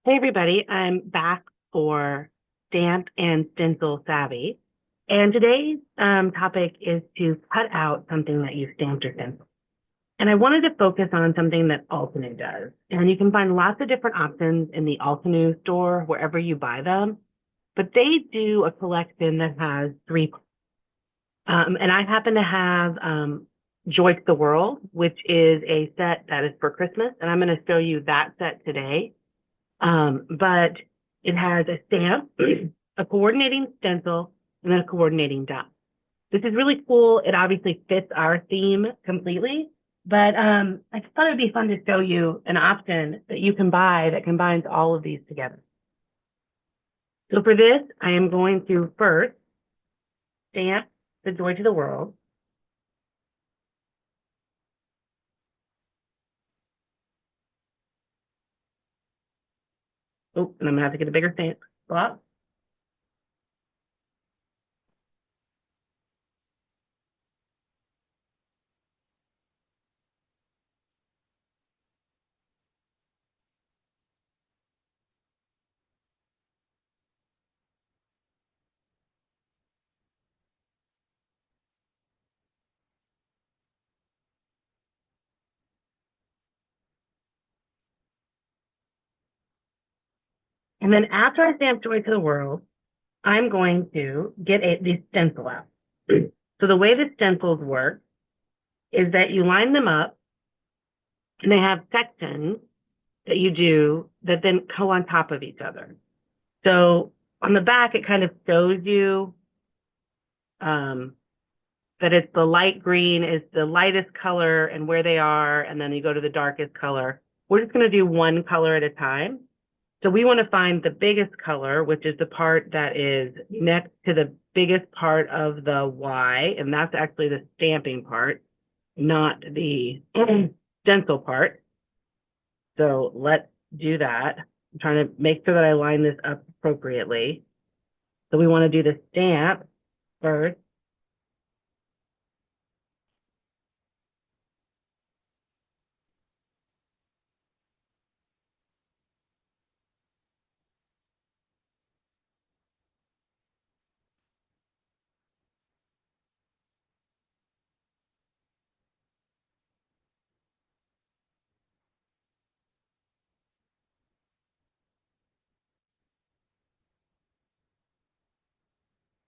Hey everybody, I'm back for Stamp and Stencil Savvy. And today's topic is to cut out something that you stamped or stenciled. And I wanted to focus on something that Altenew does. And you can find lots of different options in the Altenew store, wherever you buy them. But they do a collection that has three. And I happen to have Joy to the World, which is a set that is for Christmas. And I'm going to show you that set today. But it has a stamp, a coordinating stencil, and then a coordinating dot. This is really cool. It obviously fits our theme completely, but I just thought it'd be fun to show you an option that you can buy that combines all of these together. So for this, I am going to first stamp the Joy to the World. Oh, and I'm gonna have to get a bigger stamp block. And then after I stamp Joy to the World, I'm going to get the stencil out. So the way the stencils work is that you line them up and they have sections that you do that then go on top of each other. So on the back, it kind of shows you that it's the light green is the lightest color and where they are, and then you go to the darkest color. We're just going to do one color at a time. So we want to find the biggest color, which is the part that is next to the biggest part of the Y, and that's actually the stamping part, not the stencil part. So let's do that. I'm trying to make sure that I line this up appropriately. So we want to do the stamp first.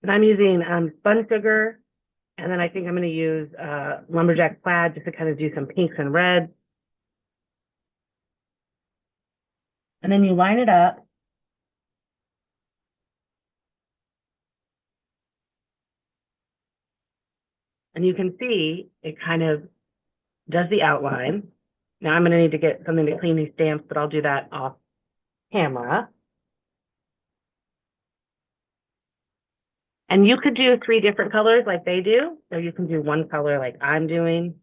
And I'm using spun sugar, and then I think I'm going to use lumberjack plaid just to kind of do some pinks and reds. And then you line it up. And you can see it kind of does the outline. Now I'm going to need to get something to clean these stamps, but I'll do that off camera. And you could do three different colors like they do, or you can do one color like I'm doing.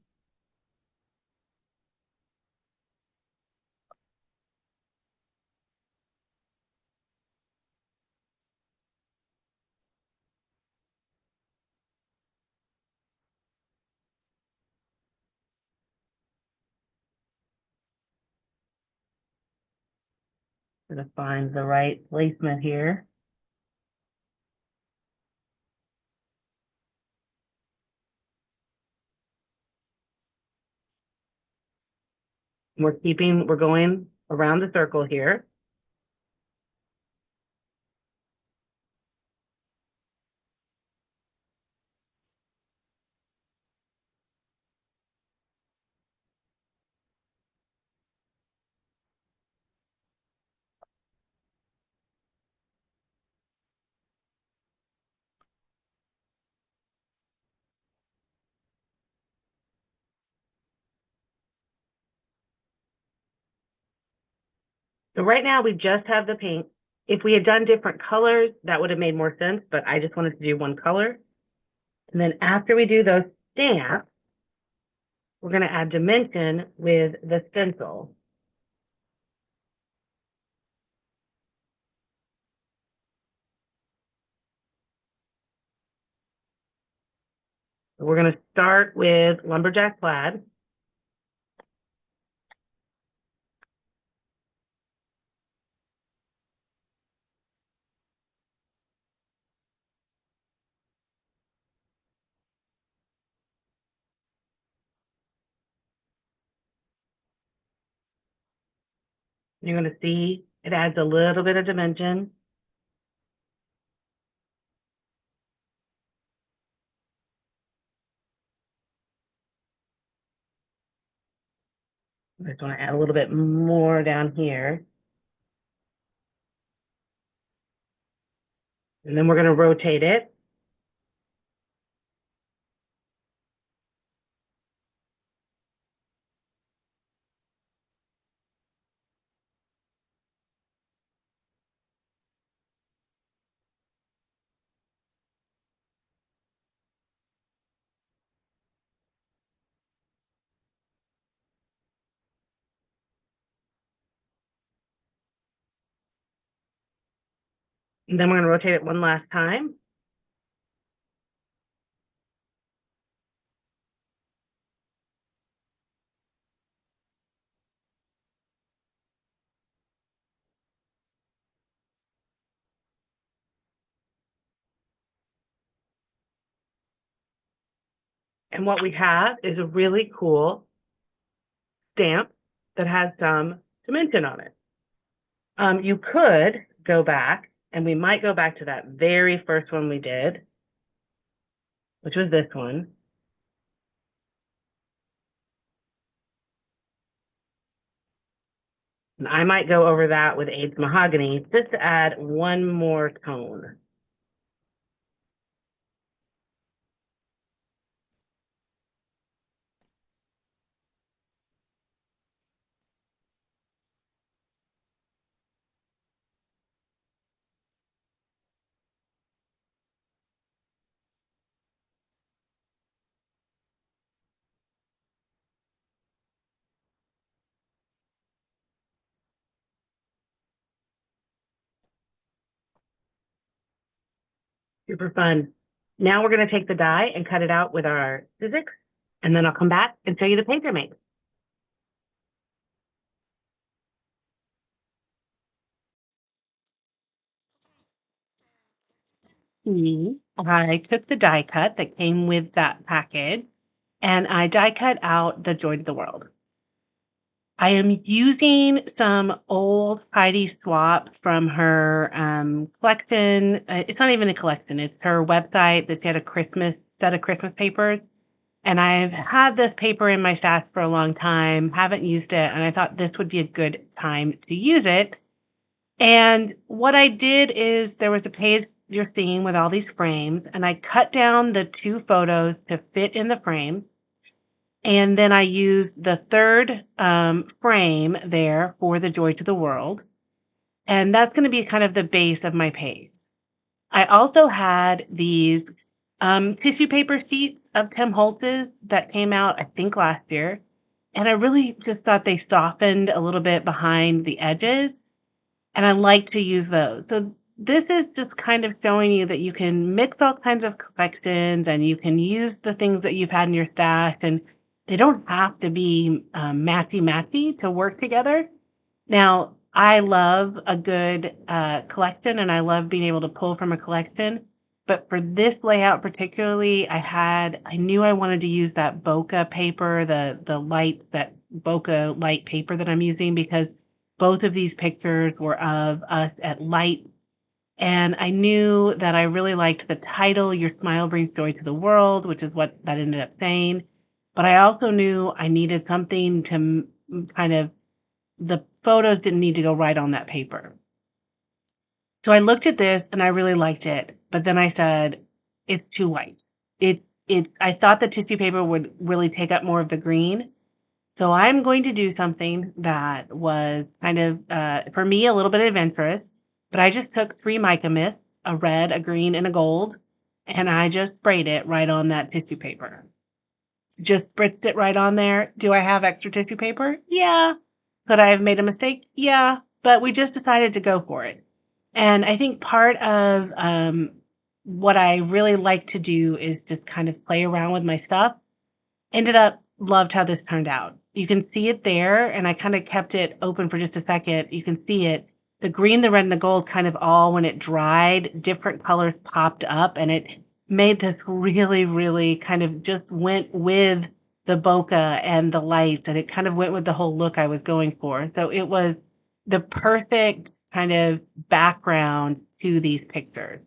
Gonna find the right placement here. We're going around the circle here. So right now we just have the pink. If we had done different colors, that would have made more sense, but I just wanted to do one color. And then after we do those stamps, we're going to add dimension with the stencil. So we're going to start with lumberjack plaid. You're going to see it adds a little bit of dimension. I just want to add a little bit more down here. And then we're going to rotate it. And then we're going to rotate it one last time. And what we have is a really cool stamp that has some dimension on it. You could go back, and we might go back to that very first one we did, which was this one. And I might go over that with Aids Mahogany just to add one more tone. Super fun. Now we're going to take the die and cut it out with our scissors, and then I'll come back and show you the paper mix. I took the die cut that came with that package, and I die cut out the Joy to the World. I am using some old Heidi swaps from her collection. It's not even a collection. It's her website that she had a Christmas set of Christmas papers. And I've had this paper in my stash for a long time, haven't used it, and I thought this would be a good time to use it. And what I did is there was a page you're seeing with all these frames, and I cut down the two photos to fit in the frame. And then I used the third frame there for the Joy to the World. And that's going to be kind of the base of my page. I also had these tissue paper sheets of Tim Holtz's that came out, I think, last year. And I really just thought they softened a little bit behind the edges. And I like to use those. So this is just kind of showing you that you can mix all kinds of collections and you can use the things that you've had in your stash, and they don't have to be matchy-matchy to work together. Now, I love a good collection, and I love being able to pull from a collection. But for this layout particularly, I knew I wanted to use that bokeh paper, that bokeh light paper that I'm using, because both of these pictures were of us at light. And I knew that I really liked the title, Your Smile Brings Joy to the World, which is what that ended up saying. But I also knew I needed something to kind of, the photos didn't need to go right on that paper. So I looked at this and I really liked it. But then I said, it's too white. I thought the tissue paper would really take up more of the green. So I'm going to do something that was kind of, for me, a little bit adventurous. But I just took 3 mica mists, a red, a green, and a gold, and I just sprayed it right on that tissue paper. Just spritzed it right on there. Do I have extra tissue paper? Yeah. Could I have made a mistake? Yeah. But we just decided to go for it. And I think part of what I really like to do is just kind of play around with my stuff. Ended up, loved how this turned out. You can see it there, and I kind of kept it open for just a second. You can see it. The green, the red, and the gold kind of all, when it dried, different colors popped up, and it made this really, really kind of just went with the bokeh and the lights, and it kind of went with the whole look I was going for. So it was the perfect kind of background to these pictures.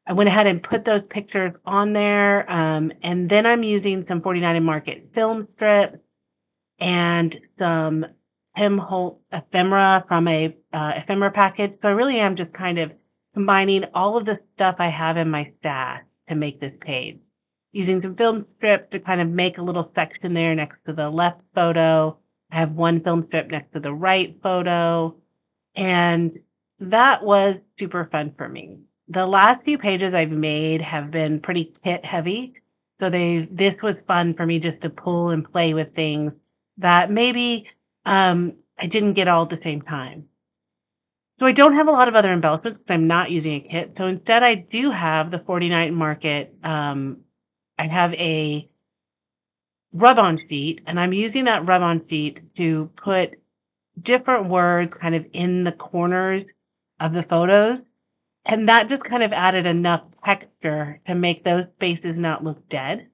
I went ahead and put those pictures on there, and then I'm using some 49 and Market film strips and some Tim Holtz ephemera from a ephemera package. So I really am just kind of combining all of the stuff I have in my stash to make this page. Using some film strips to kind of make a little section there next to the left photo. I have one film strip next to the right photo. And that was super fun for me. The last few pages I've made have been pretty kit heavy. So this was fun for me just to pull and play with things that maybe I didn't get all at the same time. So I don't have a lot of other embellishments because I'm not using a kit. So instead I do have the 49 Market. I have a rub-on sheet, and I'm using that rub-on sheet to put different words kind of in the corners of the photos. And that just kind of added enough texture to make those spaces not look dead.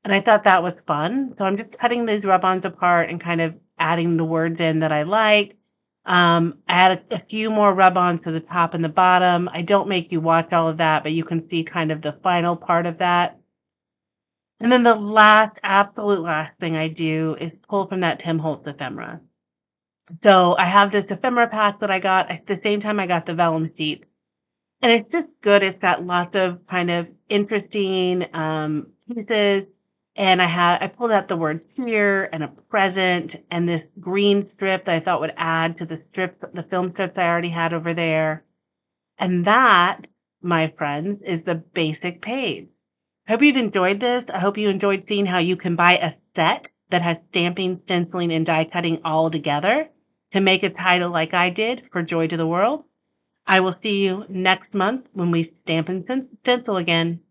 And I thought that was fun. So I'm just cutting these rub-ons apart and kind of adding the words in that I liked. I added a few more rub-ons to the top and the bottom. I don't make you watch all of that, but you can see kind of the final part of that. And then the absolute last thing I do is pull from that Tim Holtz ephemera. So I have this ephemera pack that I got. At the same time, I got the vellum sheet. And it's just good. It's got lots of kind of interesting pieces. And I pulled out the word here and a present and this green strip that I thought would add to the film strips I already had over there. And that, my friends, is the basic page. I hope you've enjoyed this. I hope you enjoyed seeing how you can buy a set that has stamping, stenciling, and die cutting all together to make a title like I did for Joy to the World. I will see you next month when we stamp and stencil again.